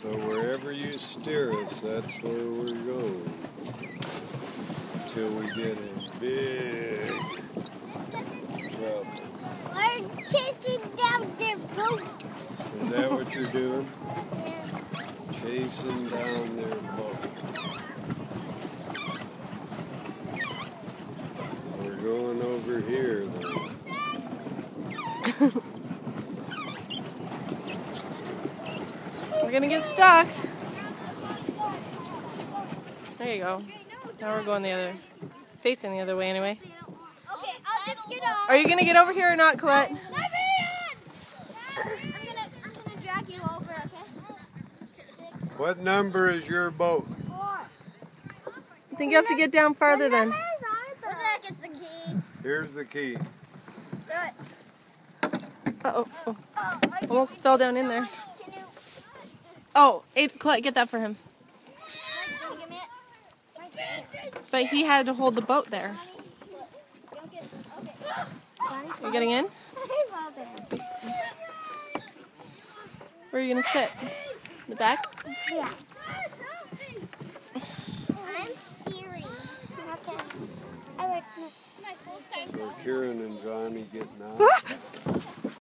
So wherever you steer us, that's where we're going. Till we get in big trouble. We're chasing down their boat. Is that what you're doing? Yeah. Chasing down their boat. We're going over here then. We're gonna get stuck. There you go. Now we're going facing the other way anyway. Okay, I'll just get off. Are you gonna get over here or not, Colette? I'm gonna drag you over, okay? What number is your boat? 4. I think you have to get down farther then. What the heck is the key? Here's the key. Good. Uh-oh. Oh. Oh, Almost fell down in there. Oh, Colette, get that for him. Can you give me it? But he had to hold the boat there. You getting in? Where are you going to sit? The back? Yeah. I'm steering. Okay. So Kieran and Johnny getting out.